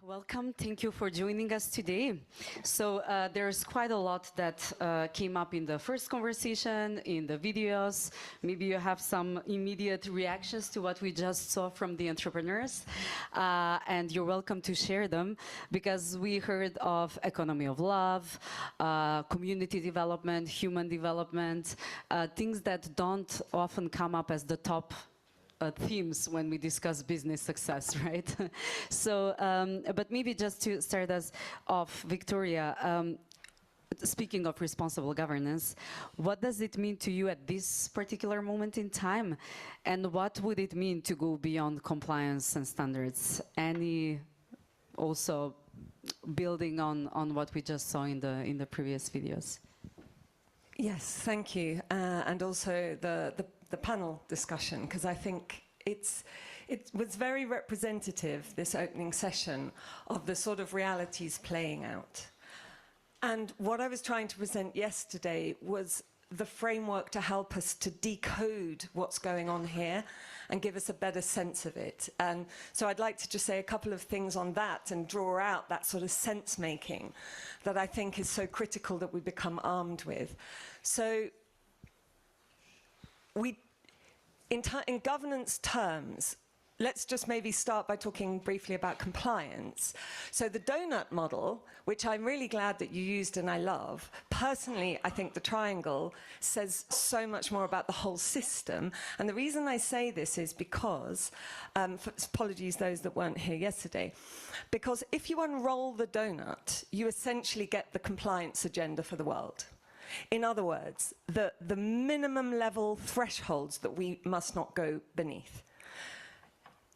Welcome. Thank you for joining us today. So there's quite a lot that came up in the first conversation, in the videos. Maybe you have some immediate reactions to what we just saw from the entrepreneurs. And you're welcome to share them, because we heard of economy of love, community development, human development, things that don't often come up as the top themes when we discuss business success, right? So, but maybe just to start us off, Victoria, speaking of responsible governance, what does it mean to you at this particular moment in time? And what would it mean to go beyond compliance and standards? Any also building on what we just saw in the previous videos? Yes, thank you. And also the panel discussion, because I think it was very representative, this opening session, of the sort of realities playing out. And what I was trying to present yesterday was the framework to help us to decode what's going on here and give us a better sense of it. And so I'd like to just say a couple of things on that and draw out that sort of sense-making that I think is so critical that we become armed with. So in governance terms, let's just maybe start by talking briefly about compliance. So the donut model, which I'm really glad that you used and I love, personally, I think the triangle says so much more about the whole system. And the reason I say this is because, apologies those that weren't here yesterday, because if you unroll the donut, you essentially get the compliance agenda for the world. In other words, the minimum level thresholds that we must not go beneath.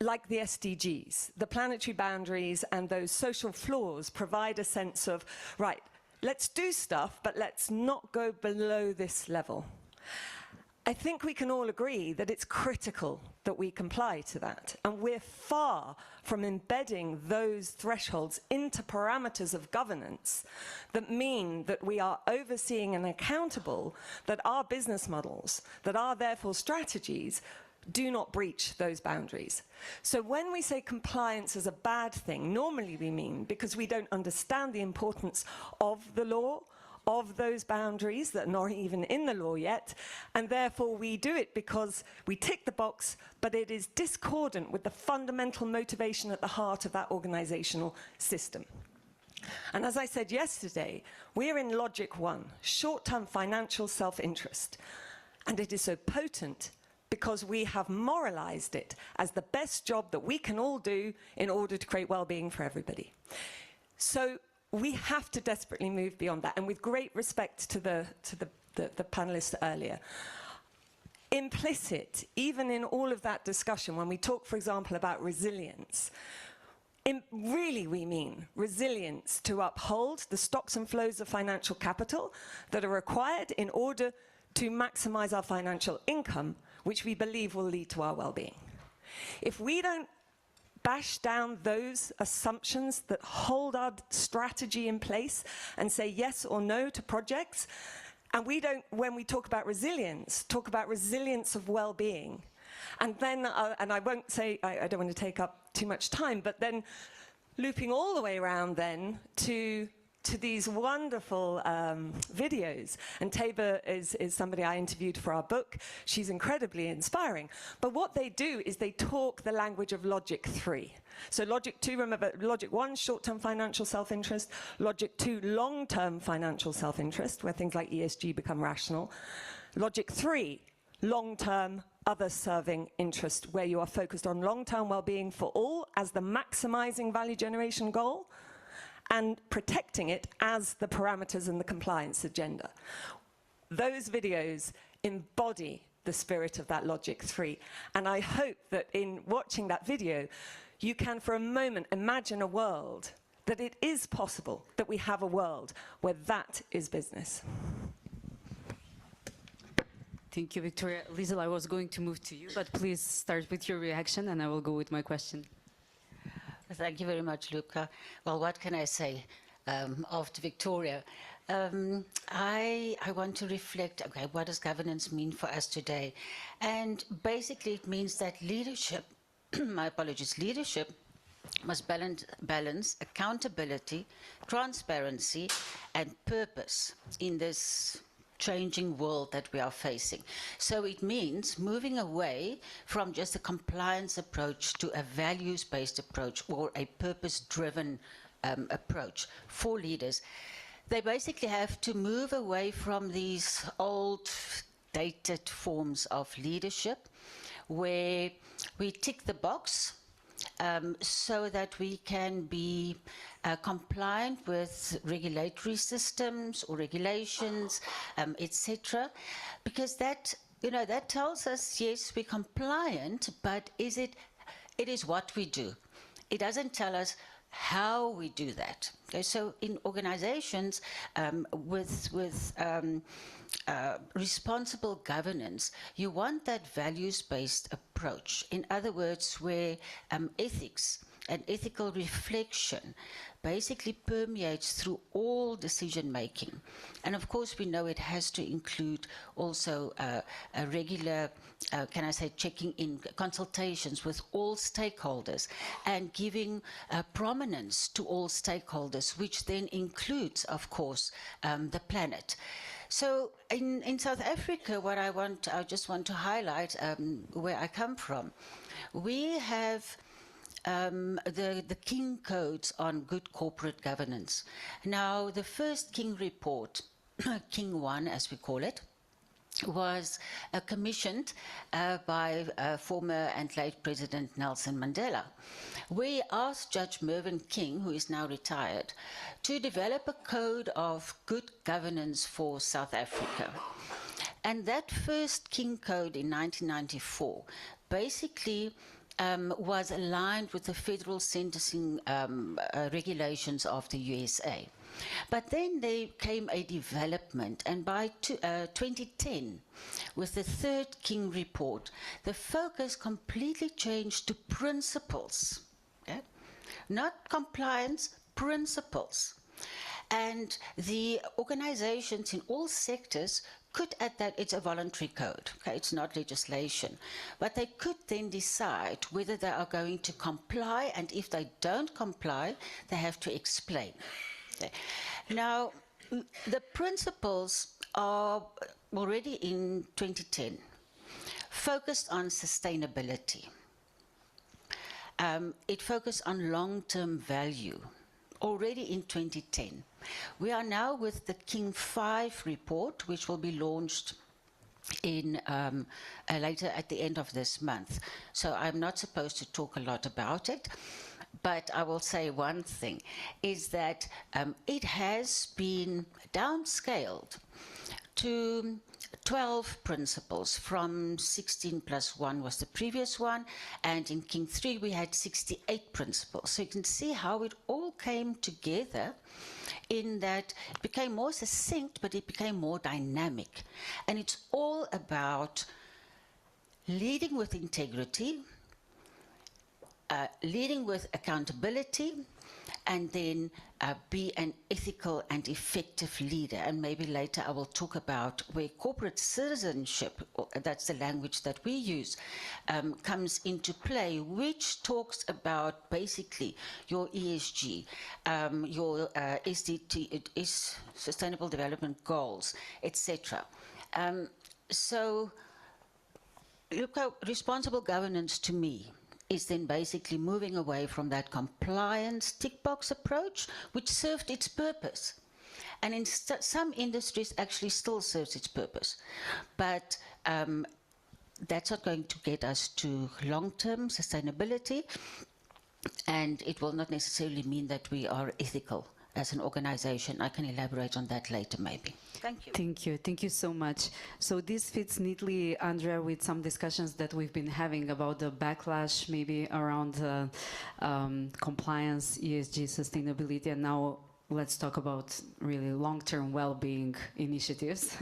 Like the SDGs, the planetary boundaries and those social floors provide a sense of, right, let's do stuff, but let's not go below this level. I think we can all agree that it's critical that we comply to that. And we're far from embedding those thresholds into parameters of governance that mean that we are overseeing and accountable that our business models, that are therefore strategies, do not breach those boundaries. So when we say compliance is a bad thing, normally we mean because we don't understand the importance of the law, of those boundaries that are not even in the law yet, and therefore we do it because we tick the box, but it is discordant with the fundamental motivation at the heart of that organizational system. And as I said yesterday, we're in logic one, short-term financial self-interest. And it is so potent because we have moralized it as the best job that we can all do in order to create well-being for everybody. So we have to desperately move beyond that, and with great respect to the panelists earlier. Implicit, even in all of that discussion, when we talk, for example, about resilience, really we mean resilience to uphold the stocks and flows of financial capital that are required in order to maximize our financial income, which we believe will lead to our well-being. If we don't bash down those assumptions that hold our strategy in place and say yes or no to projects, and we don't, when we talk about resilience of well-being. And then, and I won't say, I don't want to take up too much time, but then looping all the way around then to these wonderful videos. And Tabor is somebody I interviewed for our book. She's incredibly inspiring. But what they do is they talk the language of logic 3. So logic 2, remember, logic 1, short-term financial self-interest. Logic 2, long-term financial self-interest, where things like ESG become rational. Logic 3, long-term other-serving interest, where you are focused on long-term well-being for all as the maximizing value generation goal, and protecting it as the parameters in the compliance agenda. Those videos embody the spirit of that logic 3. And I hope that in watching that video, you can for a moment imagine a world, that it is possible that we have a world where that is business. Thank you, Victoria. Liesl, I was going to move to you, but please start with your reaction and I will go with my question. Thank you very much, Luca. Well, what can I say after Victoria? I want to reflect, okay, what does governance mean for us today? And basically it means that leadership, my apologies, leadership must balance accountability, transparency, and purpose in this changing world that we are facing. So it means moving away from just a compliance approach to a values-based approach or a purpose-driven approach for leaders. They basically have to move away from these old, dated forms of leadership where we tick the box so that we can be compliant with regulatory systems or regulations, etc. Because that, that tells us, yes, we're compliant, but it is what we do. It doesn't tell us how we do that. Okay, so in organizations with responsible governance, you want that values-based approach. In other words, where ethics and ethical reflection basically permeates through all decision making. And of course, we know it has to include also a regular, checking in consultations with all stakeholders and giving prominence to all stakeholders, which then includes, of course, the planet. So in South Africa, what I just want to highlight where I come from, we have the King Codes on Good Corporate Governance. Now, the first King report, King 1 as we call it, was commissioned by former and late President Nelson Mandela. We asked Judge Mervyn King, who is now retired, to develop a code of good governance for South Africa. And that first King Code in 1994 basically was aligned with the federal sentencing regulations of the USA. But then there came a development, and by 2010, with the third King report, the focus completely changed to principles, okay? Not compliance, principles. And the organizations in all sectors could add that it's a voluntary code, okay? It's not legislation. But they could then decide whether they are going to comply, and if they don't comply, they have to explain. Okay. Now, the principles are already in 2010 focused on sustainability. It focused on long-term value already in 2010. We are now with the King 5 report, which will be launched in later at the end of this month. So I'm not supposed to talk a lot about it, but I will say one thing, is that it has been downscaled to 12 principles from 16 plus 1 was the previous one, and in King 3 we had 68 principles. So you can see how it all came together in that it became more succinct, but it became more dynamic. And it's all about leading with integrity, leading with accountability, and then be an ethical and effective leader. And maybe later I will talk about where corporate citizenship, that's the language that we use, comes into play, which talks about basically your ESG, your SDG, Sustainable Development Goals, etc. So look how responsible governance to me is then basically moving away from that compliance tick box approach, which served its purpose. And in some industries actually still serves its purpose. But that's not going to get us to long-term sustainability, and it will not necessarily mean that we are ethical as an organization. I can elaborate on that later, maybe. Thank you. Thank you. Thank you so much. So this fits neatly, Andrea, with some discussions that we've been having about the backlash maybe around compliance, ESG, sustainability, and now let's talk about really long-term well-being initiatives.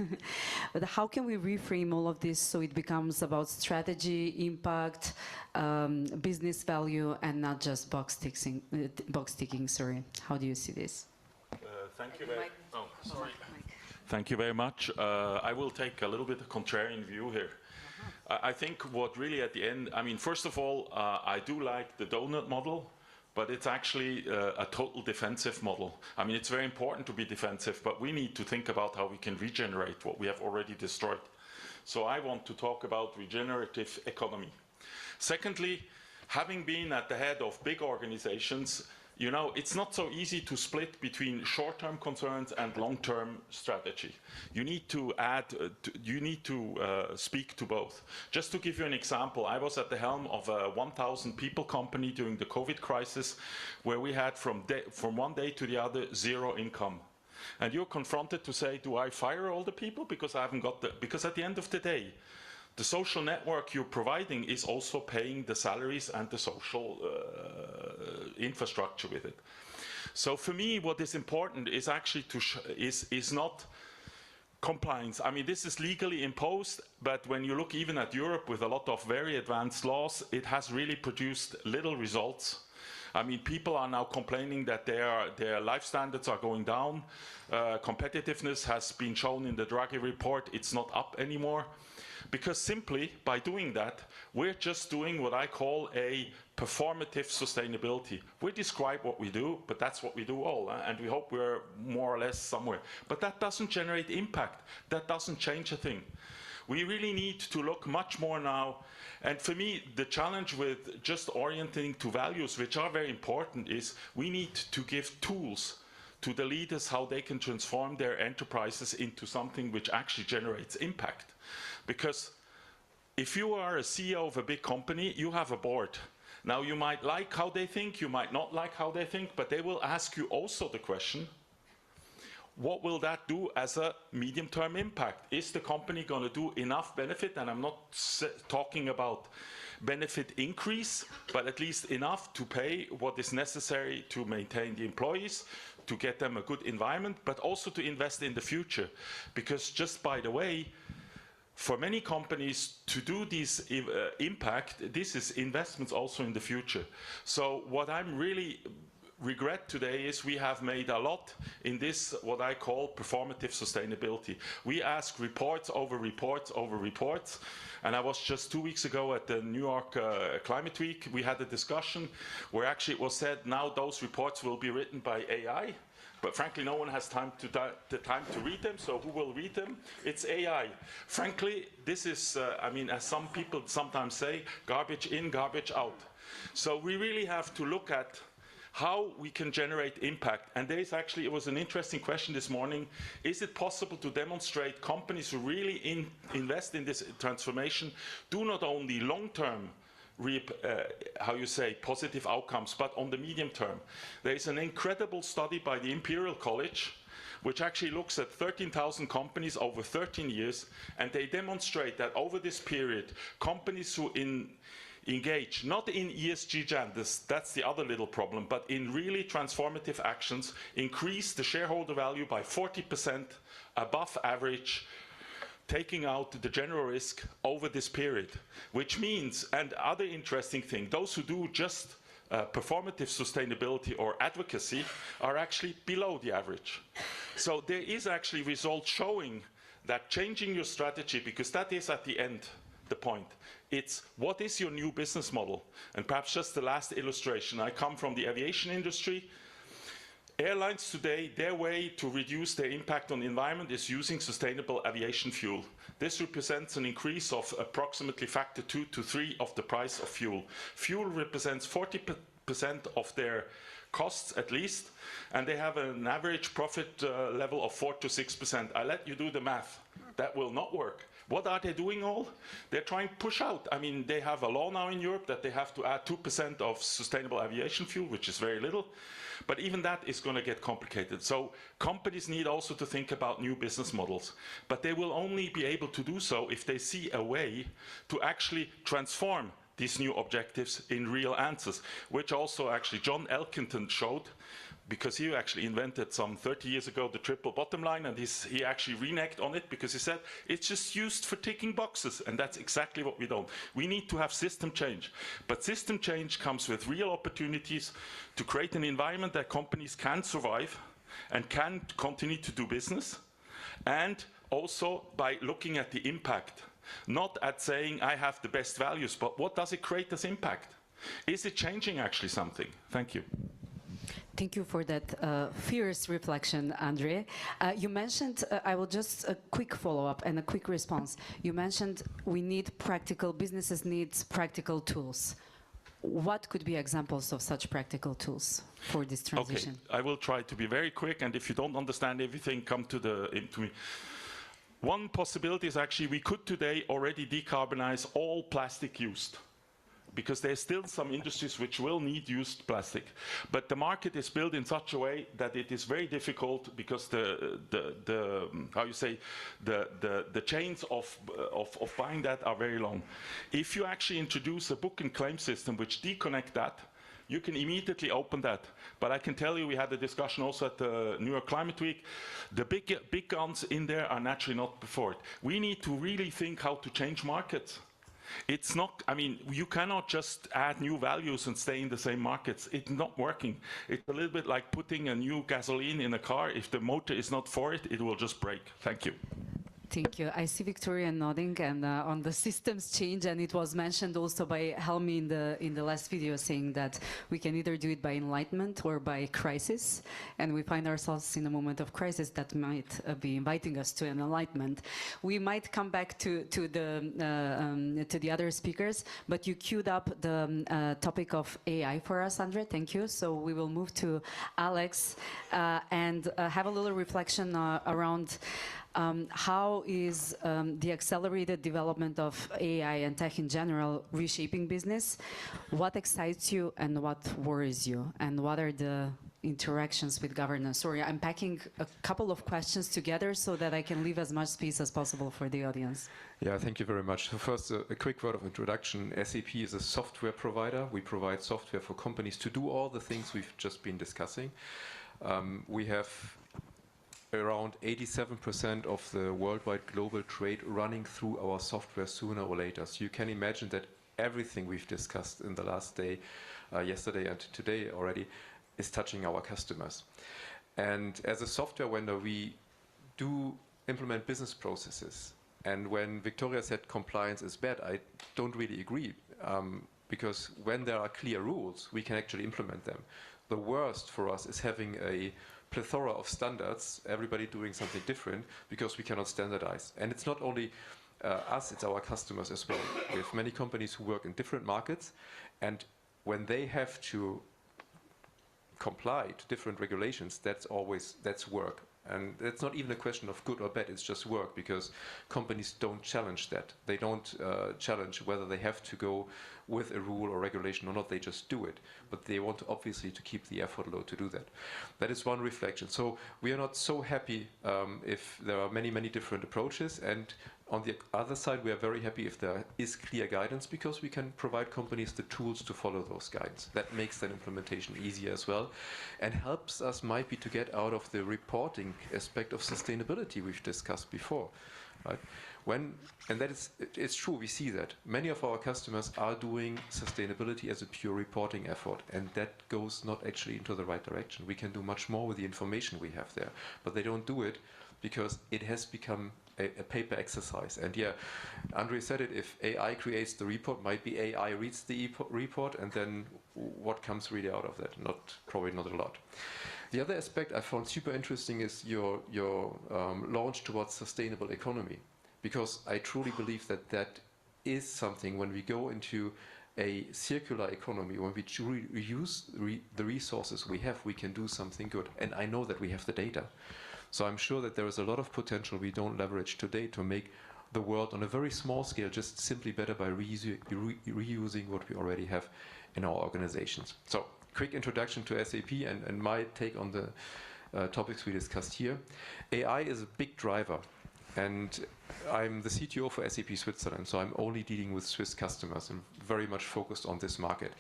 But how can we reframe all of this so it becomes about strategy, impact, business value, and not just box ticking? Sorry. How do you see this? Thank you very. Oh, sorry. Thank you very much. I will take a little bit of contrarian view here. I think what really at the end, I mean, first of all, I do like the donut model, but it's actually a total defensive model. I mean, it's very important to be defensive, but we need to think about how we can regenerate what we have already destroyed. So I want to talk about regenerative economy. Secondly, having been at the head of big organizations, you know, it's not so easy to split between short-term concerns and long-term strategy. You need to speak to both. Just to give you an example, I was at the helm of a 1,000 people company during the COVID crisis, where we had from one day to the other, 0 income. And you're confronted to say, do I fire all the people because I haven't got because at the end of the day, the social network you're providing is also paying the salaries and the social infrastructure with it. So for me, what is important is actually is not compliance. I mean, this is legally imposed, but when you look even at Europe with a lot of very advanced laws, it has really produced little results. I mean, people are now complaining that their life standards are going down. Competitiveness has been shown in the Draghi report. It's not up anymore. Because simply by doing that, we're just doing what I call a performative sustainability. We describe what we do, but that's what we do all, and we hope we're more or less somewhere. But that doesn't generate impact. That doesn't change a thing. We really need to look much more now. And for me, the challenge with just orienting to values, which are very important, is we need to give tools to the leaders how they can transform their enterprises into something which actually generates impact. Because if you are a CEO of a big company, you have a board. Now, you might like how they think, you might not like how they think, but they will ask you also the question, what will that do as a medium-term impact? Is the company going to do enough benefit? And I'm not talking about benefit increase, but at least enough to pay what is necessary to maintain the employees, to get them a good environment, but also to invest in the future. Because just by the way, for many companies to do this impact, this is investments also in the future. So what I'm really regret today is we have made a lot in this, what I call performative sustainability. We ask reports over reports over reports. And I was just 2 weeks ago at the New York Climate Week. We had a discussion where actually it was said now those reports will be written by AI. But frankly, no one has the time to read them, so who will read them? It's AI. Frankly, this is, I mean, as some people sometimes say, garbage in, garbage out. So we really have to look at how we can generate impact. And there is actually, it was an interesting question this morning, is it possible to demonstrate companies who really invest in this transformation do not only long-term reap, positive outcomes, but on the medium term. There is an incredible study by the Imperial College, which actually looks at 13,000 companies over 13 years, and they demonstrate that over this period, companies who engage, not in ESG agendas, that's the other little problem, but in really transformative actions, increase the shareholder value by 40% above average, taking out the general risk over this period, which means, and other interesting thing, those who do just performative sustainability or advocacy are actually below the average. So there is actually results showing that changing your strategy, because that is at the end the point, it's what is your new business model? And perhaps just the last illustration, I come from the aviation industry. Airlines today, their way to reduce their impact on the environment is using sustainable aviation fuel. This represents an increase of approximately factor 2 to 3 of the price of fuel. Fuel represents 40% of their costs at least, and they have an average profit level of 4 to 6%. I let you do the math. That will not work. What are they doing all? They're trying to push out. I mean, they have a law now in Europe that they have to add 2% of sustainable aviation fuel, which is very little. But even that is going to get complicated. So companies need also to think about new business models. But they will only be able to do so if they see a way to actually transform these new objectives in real answers, which also actually John Elkington showed, because he actually invented some 30 years ago the triple bottom line, and he actually reneged on it because he said it's just used for ticking boxes, and that's exactly what we don't. We need to have system change, but system change comes with real opportunities to create an environment that companies can survive and can continue to do business, and also by looking at the impact, not at saying I have the best values, but what does it create as impact? Is it changing actually something? Thank you. Thank you for that fierce reflection, Andre. You mentioned, I will just a quick follow-up and a quick response. You mentioned we need practical, businesses need practical tools. What could be examples of such practical tools for this transition? Okay, I will try to be very quick, and if you don't understand everything, come to me. One possibility is actually we could today already decarbonize all plastic used, because there's still some industries which will need used plastic. But the market is built in such a way that it is very difficult, because the chains of buying that are very long. If you actually introduce a book and claim system which deconnect that, you can immediately open that. But I can tell you, we had a discussion also at the New York Climate Week. The big guns in there are naturally not before it. We need to really think how to change markets. It's not, I mean, you cannot just add new values and stay in the same markets. It's not working. It's a little bit like putting a new gasoline in a car. If the motor is not for it, it will just break. Thank you. Thank you. I see Victoria nodding, and on the systems change, and it was mentioned also by Helmi in the last video, saying that we can either do it by enlightenment or by crisis, and we find ourselves in a moment of crisis that might be inviting us to an enlightenment. We might come back to the other speakers, but you queued up the topic of AI for us, Andre. Thank you. So we will move to Alex and have a little reflection around how is the accelerated development of AI and tech in general reshaping business? What excites you and what worries you? And what are the interactions with governance? Sorry, I'm packing a couple of questions together so that I can leave as much space as possible for the audience. Yeah, thank you very much. So first, a quick word of introduction. SAP is a software provider. We provide software for companies to do all the things we've just been discussing. We have around 87% of the worldwide global trade running through our software sooner or later. So you can imagine that everything we've discussed in the last day, yesterday and today already, is touching our customers. And as a software vendor, we do implement business processes. And when Victoria said compliance is bad, I don't really agree, because when there are clear rules, we can actually implement them. The worst for us is having a plethora of standards, everybody doing something different, because we cannot standardize. And it's not only us, it's our customers as well. We have many companies who work in different markets, and when they have to comply to different regulations, that's work. And it's not even a question of good or bad, it's just work, because companies don't challenge that. They don't challenge whether they have to go with a rule or regulation or not, they just do it. But they want obviously to keep the effort low to do that. That is one reflection. So we are not so happy if there are many, many different approaches. And on the other side, we are very happy if there is clear guidance, because we can provide companies the tools to follow those guidance. That makes that implementation easier as well, and helps us might be to get out of the reporting aspect of sustainability we've discussed before. Right? And that is, it's true, we see that. Many of our customers are doing sustainability as a pure reporting effort, and that goes not actually into the right direction. We can do much more with the information we have there, but they don't do it because it has become a paper exercise. And yeah, Andre said it, if AI creates the report, might be AI reads the report, and then what comes really out of that? Probably not a lot. The other aspect I found super interesting is your launch towards sustainable economy, because I truly believe that that is something, when we go into a circular economy, when we reuse the resources we have, we can do something good. And I know that we have the data. So I'm sure that there is a lot of potential we don't leverage today to make the world on a very small scale just simply better by reusing what we already have in our organizations. So quick introduction to SAP and my take on the topics we discussed here. AI is a big driver, and I'm the CTO for SAP Switzerland, so I'm only dealing with Swiss customers and very much focused on this market.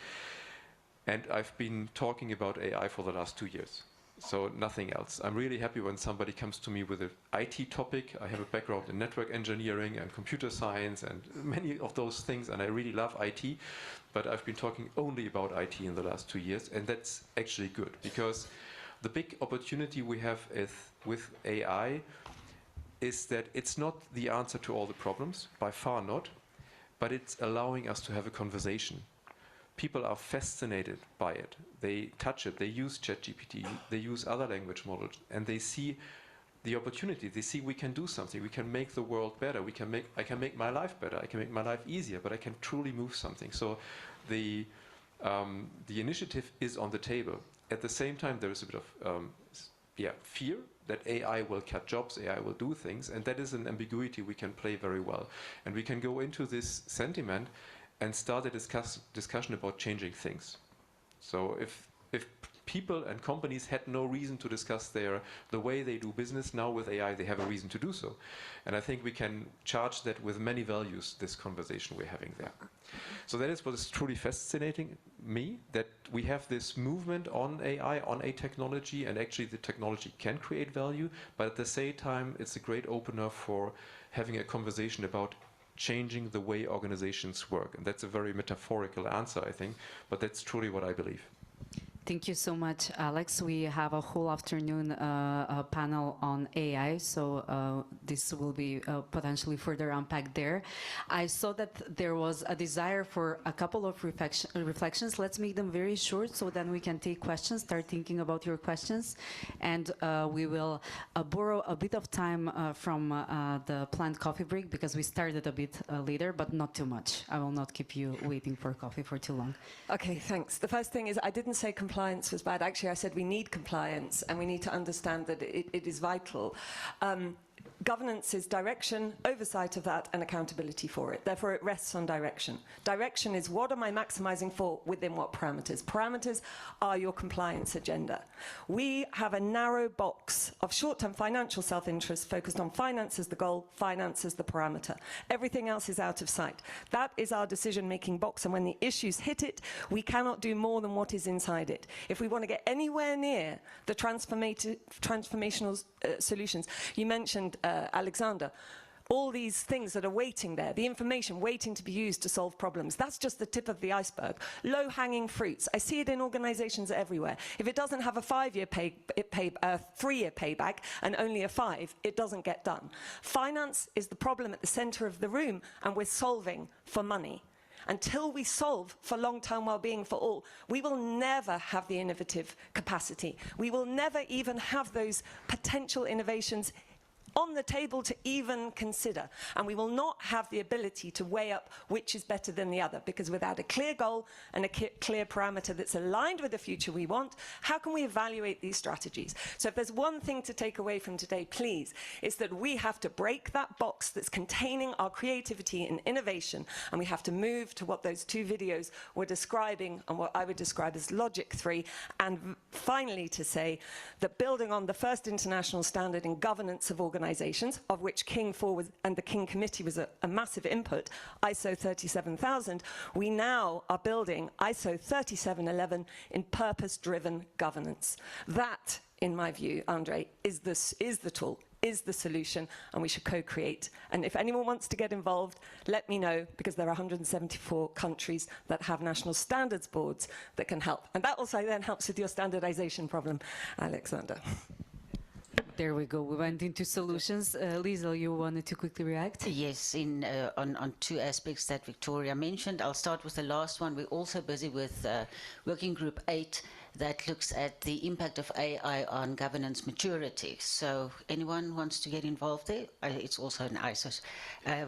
And I've been talking about AI for the last 2 years. So nothing else. I'm really happy when somebody comes to me with an IT topic. I have a background in network engineering and computer science and many of those things, and I really love IT, but I've been talking only about IT in the last 2 years, and that's actually good, because the big opportunity we have with AI is that it's not the answer to all the problems, by far not, but it's allowing us to have a conversation, people are fascinated by it. They touch it, they use ChatGPT, they use other language models, and they see the opportunity. They see we can do something, we can make the world better, I can make my life better, I can make my life easier, but I can truly move something. So the initiative is on the table. At the same time, there is a bit of fear that AI will cut jobs, AI will do things, and that is an ambiguity we can play very well. And we can go into this sentiment and start a discussion about changing things. So if people and companies had no reason to discuss the way they do business, now with AI they have a reason to do so. And I think we can charge that with many values, this conversation we're having there. So that is what is truly fascinating me, that we have this movement on AI, on a technology, and actually the technology can create value, but at the same time it's a great opener for having a conversation about changing the way organizations work. And that's a very metaphorical answer, I think, but that's truly what I believe. Thank you so much, Alex. We have a whole afternoon panel on AI, so this will be potentially further unpacked there. I saw that there was a desire for a couple of reflections. Let's make them very short so then we can take questions, start thinking about your questions, and we will borrow a bit of time from the planned coffee break because we started a bit later, but not too much. I will not keep you waiting for coffee for too long. Okay, thanks. The first thing is I didn't say compliance was bad. Actually, I said we need compliance and we need to understand that it is vital. Governance is direction, oversight of that, and accountability for it. Therefore, it rests on direction. Direction is what am I maximizing for within what parameters? Parameters are your compliance agenda. We have a narrow box of short-term financial self-interest focused on finance as the goal, finance as the parameter. Everything else is out of sight. That is our decision-making box, and when the issues hit it, we cannot do more than what is inside it. If we want to get anywhere near the transformational solutions, you mentioned Alexander, all these things that are waiting there, the information waiting to be used to solve problems, that's just the tip of the iceberg. Low-hanging fruits. I see it in organizations everywhere. If it doesn't have a 3-year payback and only a 5, it doesn't get done. Finance is the problem at the center of the room, and we're solving for money. Until we solve for long-term well-being for all, we will never have the innovative capacity. We will never even have those potential innovations on the table to even consider. And we will not have the ability to weigh up which is better than the other, because without a clear goal and a clear parameter that's aligned with the future we want, how can we evaluate these strategies? So if there's one thing to take away from today, please, it's that we have to break that box that's containing our creativity and innovation, and we have to move to what those 2 videos were describing and what I would describe as Logic 3, and finally to say that building on the first international standard in governance of organizations, of which King 4 was, and the King Committee was a massive input, ISO 37000, we now are building ISO 3711 in purpose-driven governance. That, in my view, Andre, is the tool, is the solution, and we should co-create. And if anyone wants to get involved, let me know, because there are 174 countries that have national standards boards that can help. And that also then helps with your standardization problem, Alexander. There we go. We went into solutions. Liesl, you wanted to quickly react? Yes, on 2 aspects that Victoria mentioned. I'll start with the last one. We're also busy with Working Group 8 that looks at the impact of AI on governance maturity. So anyone wants to get involved there? It's also an ISO,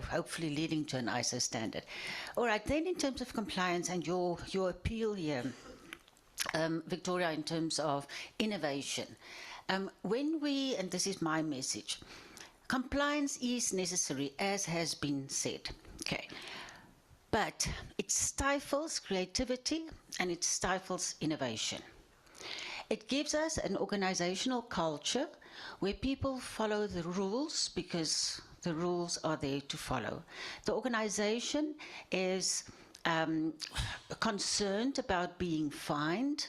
hopefully leading to an ISO standard. All right, then in terms of compliance and your appeal here, Victoria, in terms of innovation, when we, and this is my message, compliance is necessary, as has been said, okay, but it stifles creativity and it stifles innovation. It gives us an organizational culture where people follow the rules because the rules are there to follow. The organization is concerned about being fined.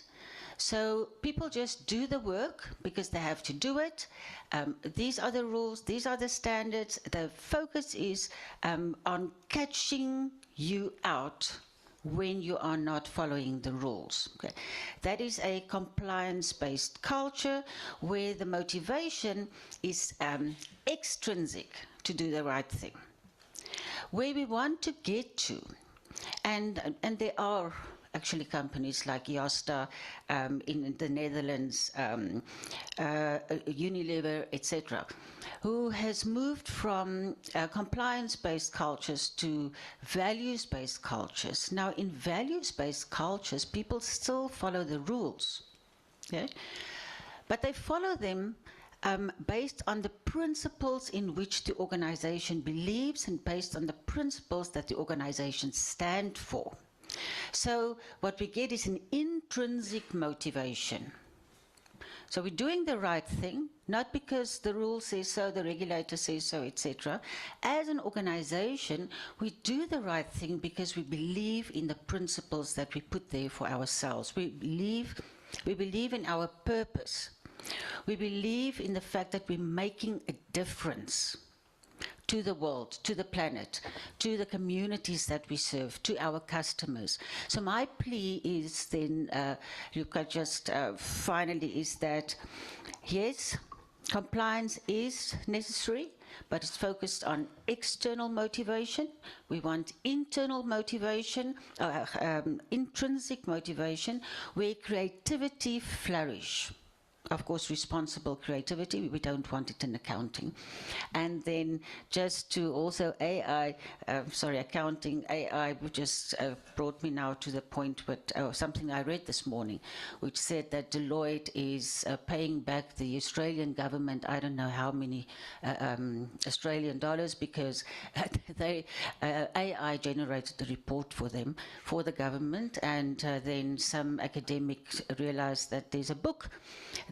So people just do the work because they have to do it. These are the rules, these are the standards. The focus is on catching you out when you are not following the rules. Okay. That is a compliance-based culture where the motivation is extrinsic to do the right thing. Where we want to get to, and there are actually companies like Josta in the Netherlands, Unilever, etc., who has moved from compliance-based cultures to values-based cultures. Now, in values-based cultures, people still follow the rules, okay? But they follow them based on the principles in which the organization believes and based on the principles that the organization stand for. So what we get is an intrinsic motivation. So we're doing the right thing, not because the rule says so, the regulator says so, etc. As an organization, we do the right thing because we believe in the principles that we put there for ourselves. We believe in our purpose. We believe in the fact that we're making a difference to the world, to the planet, to the communities that we serve, to our customers. So my plea is then, Luca, just finally, is that, yes, compliance is necessary, but it's focused on external motivation. We want internal motivation, intrinsic motivation, where creativity flourish. Of course, responsible creativity, we don't want it in accounting. And then just to also accounting, AI just brought me now to the point with something I read this morning, which said that Deloitte is paying back the Australian government, I don't know how many Australian dollars, because AI generated the report for them, for the government, and then some academics realized that there's a book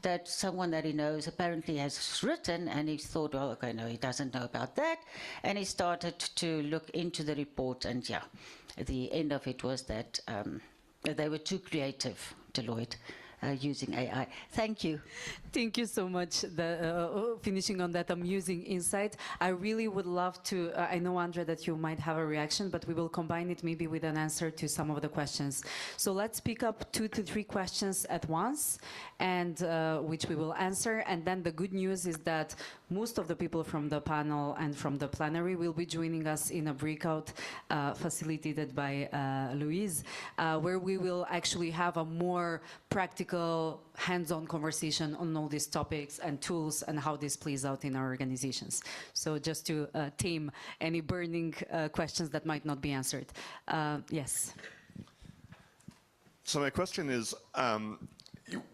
that someone that he knows apparently has written, and he thought, well, okay, no, he doesn't know about that, and he started to look into the report, and yeah, the end of it was that they were too creative, Deloitte, using AI. Thank you. Thank you so much. Finishing on that amusing insight, I really would love to, I know, Andre, that you might have a reaction, but we will combine it maybe with an answer to some of the questions. So let's pick up 2 to 3 questions at once, and which we will answer. And then the good news is that most of the people from the panel and from the plenary will be joining us in a breakout facilitated by Louise, where we will actually have a more practical, hands-on conversation on all these topics and tools and how this plays out in our organizations. So just to tame any burning questions that might not be answered. Yes. So my question is,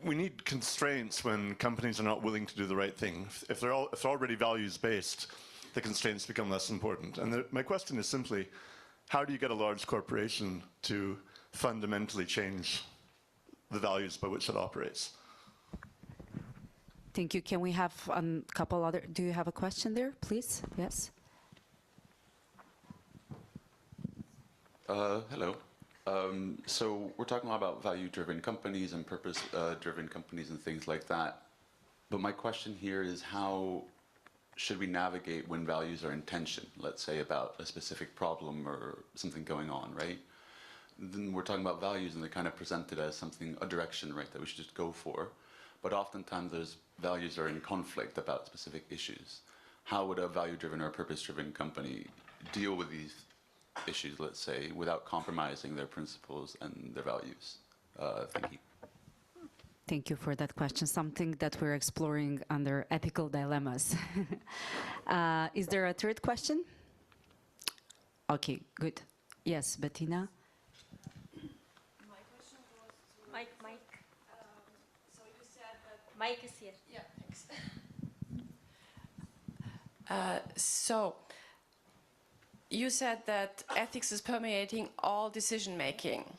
we need constraints when companies are not willing to do the right thing. If they're already values-based, the constraints become less important. And my question is simply, how do you get a large corporation to fundamentally change the values by which it operates? Thank you. Can we have a couple other, do you have a question there, please? Yes. Hello. So we're talking a lot about value-driven companies and purpose-driven companies and things like that. But my question here is, how should we navigate when values are in tension, let's say about a specific problem or something going on, right? Then we're talking about values and they're kind of presented as something, a direction, right, that we should just go for. But oftentimes those values are in conflict about specific issues. How would a value-driven or purpose-driven company deal with these issues, let's say, without compromising their principles and their values? Thank you. Thank you for that question, something that we're exploring under ethical dilemmas. Is there a third question? Okay, good. Yes, Bettina? My question was to Mike. So you said that Mike is here. Yeah, thanks. So you said that ethics is permeating all decision making.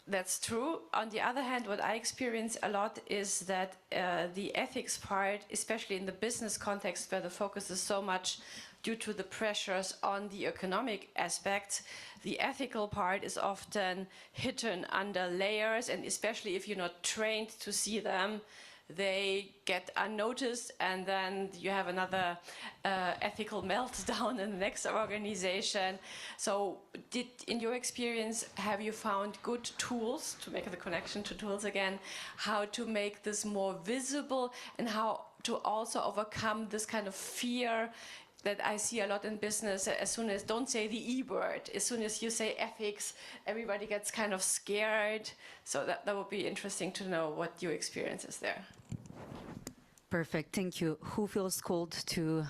That's true. On the other hand, what I experience a lot is that the ethics part, especially in the business context where the focus is so much due to the pressures on the economic aspect, the ethical part is often hidden under layers, and especially if you're not trained to see them, they get unnoticed, and then you have another ethical meltdown in the next organization. So in your experience, have you found good tools, to make the connection to tools again, how to make this more visible and how to also overcome this kind of fear that I see a lot in business. As soon as, don't say the E word, as soon as you say ethics, everybody gets kind of scared. So that would be interesting to know what your experience is there. Perfect, thank you. Who feels called to,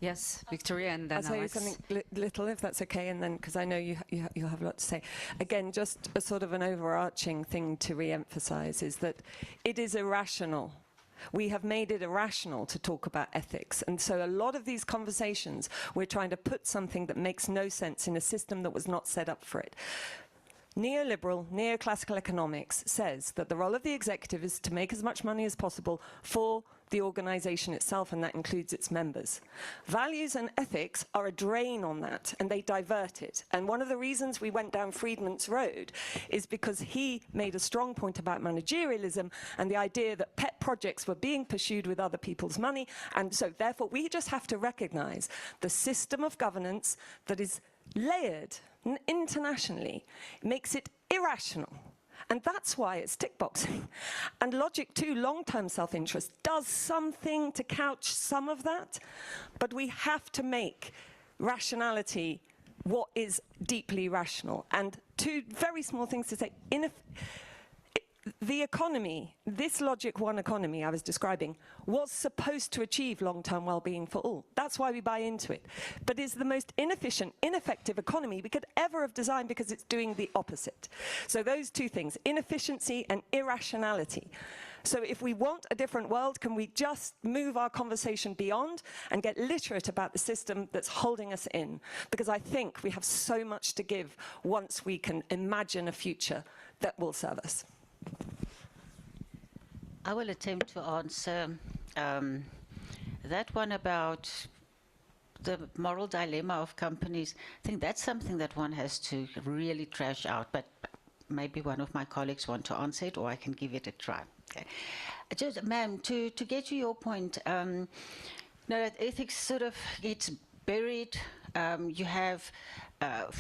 yes, Victoria, and then I'll tell you Alex. something little, if that's okay, and then, because I know you'll have a lot to say. Again, just a sort of an overarching thing to re-emphasize is that it is irrational. We have made it irrational to talk about ethics. And so a lot of these conversations, we're trying to put something that makes no sense in a system that was not set up for it. Neoliberal, neoclassical economics says that the role of the executive is to make as much money as possible for the organization itself, and that includes its members. Values and ethics are a drain on that, and they divert it. And one of the reasons we went down Friedman's road is because he made a strong point about managerialism and the idea that pet projects were being pursued with other people's money. And so therefore, we just have to recognize the system of governance that is layered internationally makes it irrational. And that's why it's tick boxing. And logic, too, long-term self-interest, does something to couch some of that. But we have to make rationality what is deeply rational. And two very small things to say. The economy, this Logic 1 economy I was describing, was supposed to achieve long-term well-being for all. That's why we buy into it. But it's the most inefficient, ineffective economy we could ever have designed because it's doing the opposite. So those two things, inefficiency and irrationality. So if we want a different world, can we just move our conversation beyond and get literate about the system that's holding us in? Because I think we have so much to give once we can imagine a future that will serve us. I will attempt to answer that one about the moral dilemma of companies. I think that's something that one has to really trash out, but maybe one of my colleagues want to answer it, or I can give it a try. Okay. Just, ma'am, to get to your point, that ethics sort of gets buried. You have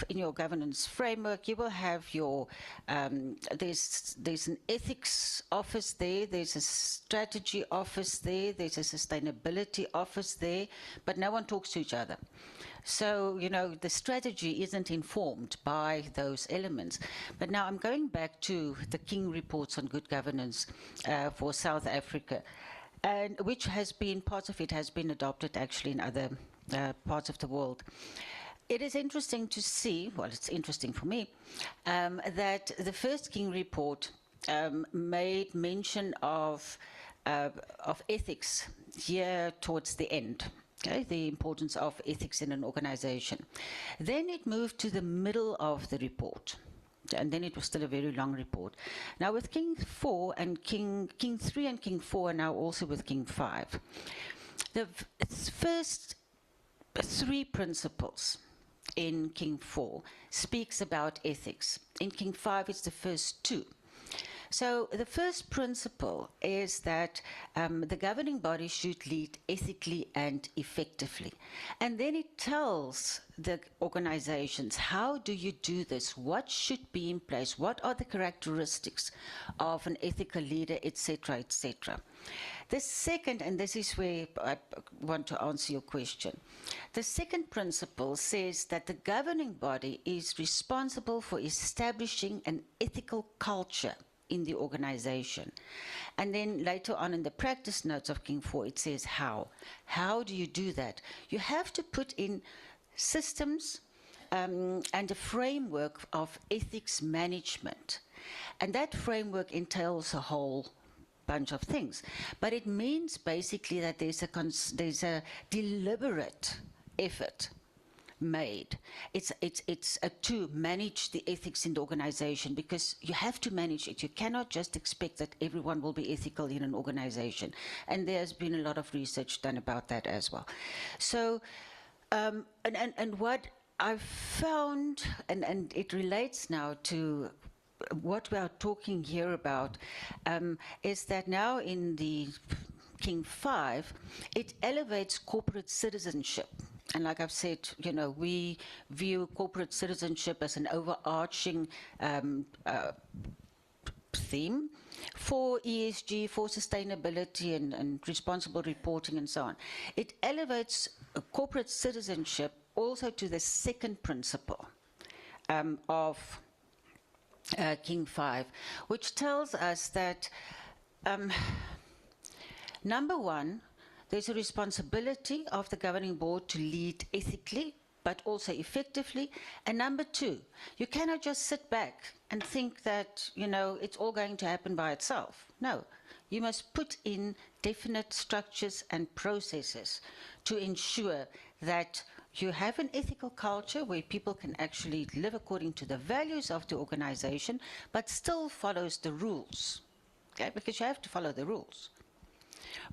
in your governance framework, you will have your, there's an ethics office there, there's a strategy office there, there's a sustainability office there, but no one talks to each other. So, the strategy isn't informed by those elements. But now I'm going back to the King reports on good governance for South Africa, and which has been, parts of it has been adopted actually in other parts of the world. It is interesting to see, well, it's interesting for me, that the first King report made mention of ethics here towards the end. Okay, the importance of ethics in an organization. Then it moved to the middle of the report. And then it was still a very long report. Now with King 4 and King 3 and King 4, and now also with King 5, the first 3 principles in King 4 speaks about ethics. In King 5, it's the first 2. So the first principle is that the governing body should lead ethically and effectively. And then it tells the organizations, how do you do this? What should be in place? What are the characteristics of an ethical leader, etc., etc. The second, and this is where I want to answer your question, the second principle says that the governing body is responsible for establishing an ethical culture in the organization. And then later on in the practice notes of King 4, it says how. How do you do that? You have to put in systems and a framework of ethics management. And that framework entails a whole bunch of things. But it means basically that there's a deliberate effort made. It's to manage the ethics in the organization, because you have to manage it. You cannot just expect that everyone will be ethical in an organization. And there's been a lot of research done about that as well. So, and what I've found, and it relates now to what we are talking here about, is that now in the King 5, it elevates corporate citizenship. And like I've said, we view corporate citizenship as an overarching theme for ESG, for sustainability and responsible reporting and so on. It elevates corporate citizenship also to the second principle of King 5, which tells us that number one, there's a responsibility of the governing board to lead ethically, but also effectively. And number two, you cannot just sit back and think that, you know, it's all going to happen by itself. No, you must put in definite structures and processes to ensure that you have an ethical culture where people can actually live according to the values of the organization, but still follows the rules, okay? Because you have to follow the rules.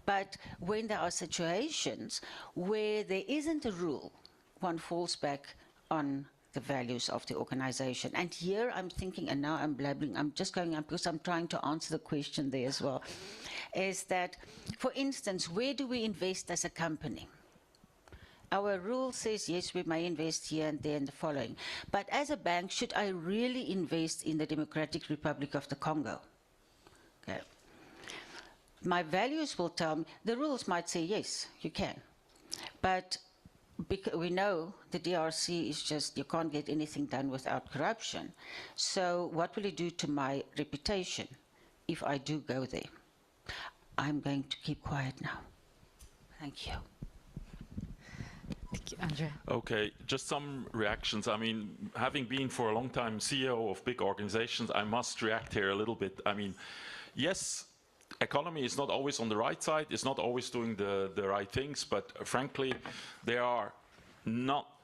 But when there are situations where there isn't a rule, one falls back on the values of the organization. And here I'm thinking, and now I'm blabbering, I'm just going on because I'm trying to answer the question there as well, is that, for instance, where do we invest as a company? Our rule says, yes, we may invest here and there and the following. But as a bank, should I really invest in the Democratic Republic of the Congo? Okay. My values will tell me, the rules might say, yes, you can. But we know the DRC is just, you can't get anything done without corruption. So what will it do to my reputation if I do go there? I'm going to keep quiet now. Thank you. Thank you, Andrea. Okay, just some reactions. I mean, having been for a long time CEO of big organizations, I must react here a little bit. I mean, yes, economy is not always on the right side, it's not always doing the right things, but frankly,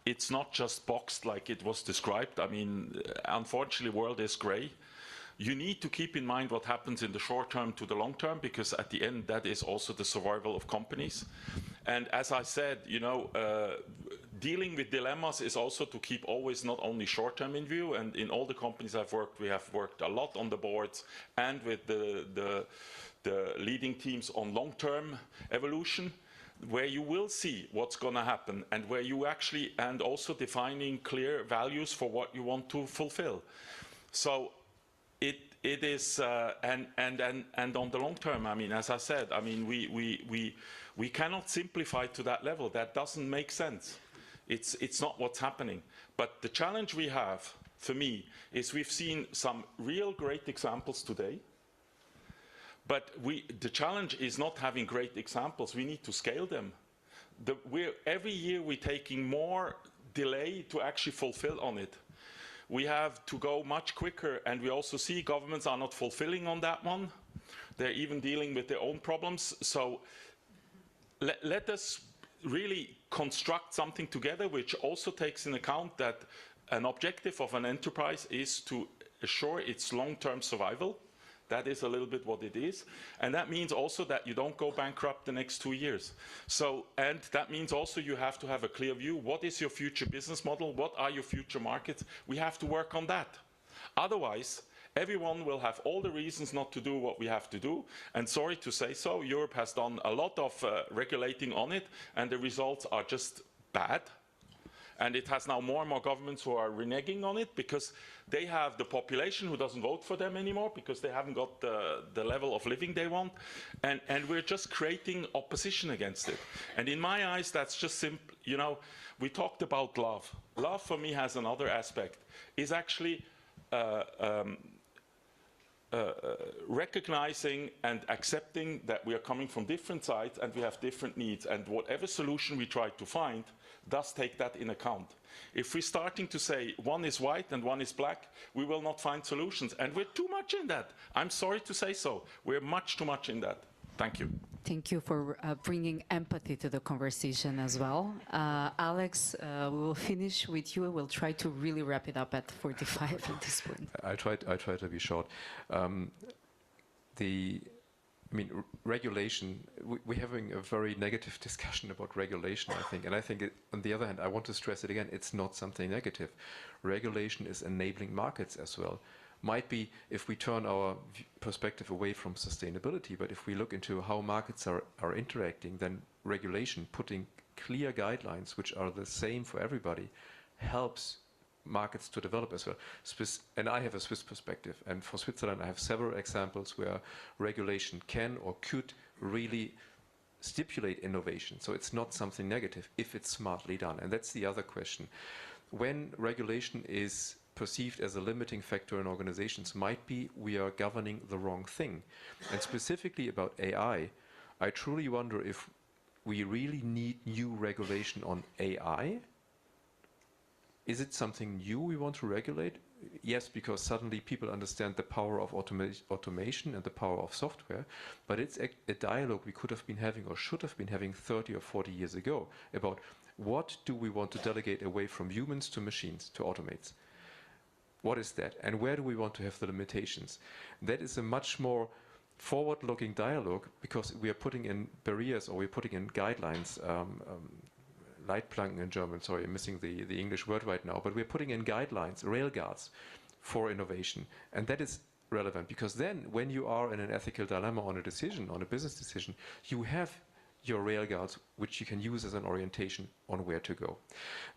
it's not just boxed like it was described. I mean, unfortunately, world is gray. You need to keep in mind what happens in the short term to the long term, because at the end, that is also the survival of companies. And as I said, you know, dealing with dilemmas is also to keep always not only short term in view. And in all the companies I've worked, we have worked a lot on the boards and with the leading teams on long term evolution, where you will see what's going to happen, and where you actually, and also defining clear values for what you want to fulfill. So it is, and on the long term, I mean, as I said, I mean, we cannot simplify to that level. That doesn't make sense. It's not what's happening. But the challenge we have, for me, is we've seen some real great examples today. But the challenge is not having great examples. We need to scale them. Every year we're taking more delay to actually fulfill on it. We have to go much quicker, and we also see governments are not fulfilling on that one. They're even dealing with their own problems. So let us really construct something together which also takes into account that an objective of an enterprise is to assure its long-term survival. That is a little bit what it is. And that means also that you don't go bankrupt the next 2 years. So, and that means also you have to have a clear view. What is your future business model? What are your future markets? We have to work on that. Otherwise, everyone will have all the reasons not to do what we have to do. And sorry to say so, Europe has done a lot of regulating on it, and the results are just bad. And it has now more and more governments who are reneging on it, because they have the population who doesn't vote for them anymore, because they haven't got the level of living they want. And we're just creating opposition against it. And in my eyes, that's just simple. You know, we talked about love. Love for me has another aspect, is actually recognizing and accepting that we are coming from different sides and we have different needs. And whatever solution we try to find does take that in account. If we're starting to say one is white and one is black, we will not find solutions. And we're too much in that. I'm sorry to say so. We're much too much in that. Thank you. Thank you for bringing empathy to the conversation as well. Alex, we will finish with you. We'll try to really wrap it up at 45 at this point. I try to be short. I mean, regulation, we're having a very negative discussion about regulation, I think. And I think, on the other hand, I want to stress it again, it's not something negative. Regulation is enabling markets as well. Might be if we turn our perspective away from sustainability, but if we look into how markets are interacting, then regulation, putting clear guidelines which are the same for everybody, helps markets to develop as well. And I have a Swiss perspective, and for Switzerland I have several examples where regulation can or could really stipulate innovation. So it's not something negative if it's smartly done. And that's the other question. When regulation is perceived as a limiting factor in organizations, might be we are governing the wrong thing. And specifically about AI, I truly wonder if we really need new regulation on AI. Is it something new we want to regulate? Yes, because suddenly people understand the power of automation and the power of software, but it's a dialogue we could have been having or should have been having 30 or 40 years ago about what do we want to delegate away from humans to machines, to automates. What is that? And where do we want to have the limitations? That is a much more forward-looking dialogue because we are putting in barriers or we're putting in guidelines, Leitplanken in German, sorry, I'm missing the English word right now, but we're putting in guidelines, railguards for innovation. And that is relevant because then when you are in an ethical dilemma on a decision, on a business decision, you have your railguards which you can use as an orientation on where to go.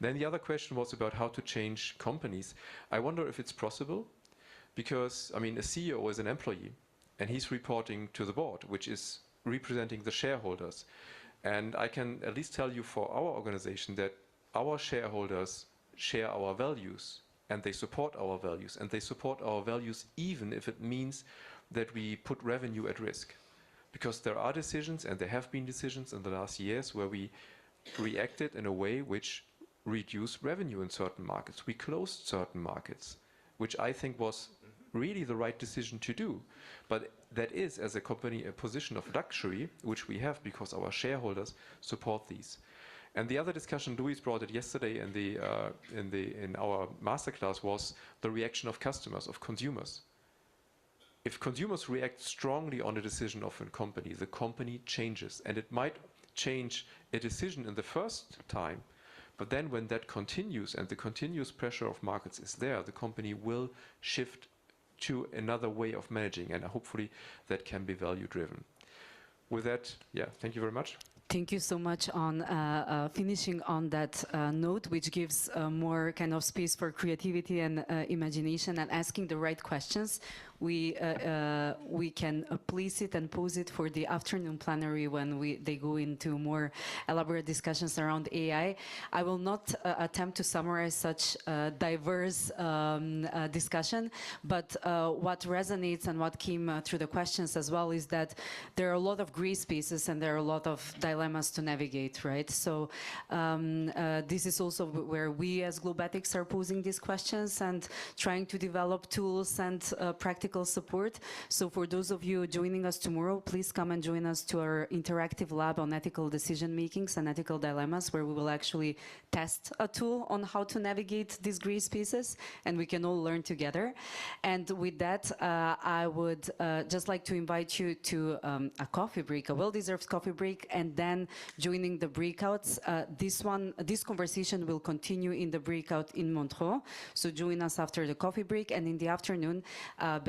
Then the other question was about how to change companies. I wonder if it's possible because, I mean, a CEO is an employee and he's reporting to the board, which is representing the shareholders. And I can at least tell you for our organization that our shareholders share our values and they support our values. And they support our values even if it means that we put revenue at risk. Because there are decisions, and there have been decisions in the last years where we reacted in a way which reduced revenue in certain markets. We closed certain markets, which I think was really the right decision to do. But that is, as a company, a position of luxury, which we have because our shareholders support these. And the other discussion, Louis brought it yesterday in our masterclass, was the reaction of customers, of consumers. If consumers react strongly on a decision of a company, the company changes. And it might change a decision in the first time, but then when that continues and the continuous pressure of markets is there, the company will shift to another way of managing, and hopefully that can be value-driven. With that, yeah, thank you very much. Thank you so much on finishing on that note, which gives more kind of space for creativity and imagination and asking the right questions. We can place it and pose it for the afternoon plenary when they go into more elaborate discussions around AI. I will not attempt to summarize such diverse discussion, but what resonates and what came through the questions as well is that there are a lot of gray spaces and there are a lot of dilemmas to navigate, right? So this is also where we as Globatics are posing these questions and trying to develop tools and practical support. So for those of you joining us tomorrow, please come and join us to our interactive lab on ethical decision makings and ethical dilemmas, where we will actually test a tool on how to navigate these gray spaces, and we can all learn together. And with that, I would just like to invite you to a coffee break, a well-deserved coffee break, and then joining the breakouts. This conversation will continue in the breakout in Montreux. So join us after the coffee break, and in the afternoon,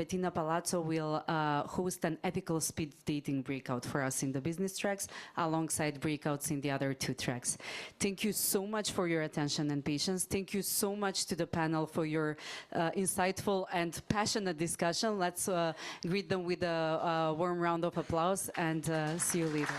Bettina Palazzo will host an ethical speed dating breakout for us in the business tracks, alongside breakouts in the other two tracks. Thank you so much for your attention and patience. Thank you so much to the panel for your insightful and passionate discussion. Let's greet them with a warm round of applause, and see you later.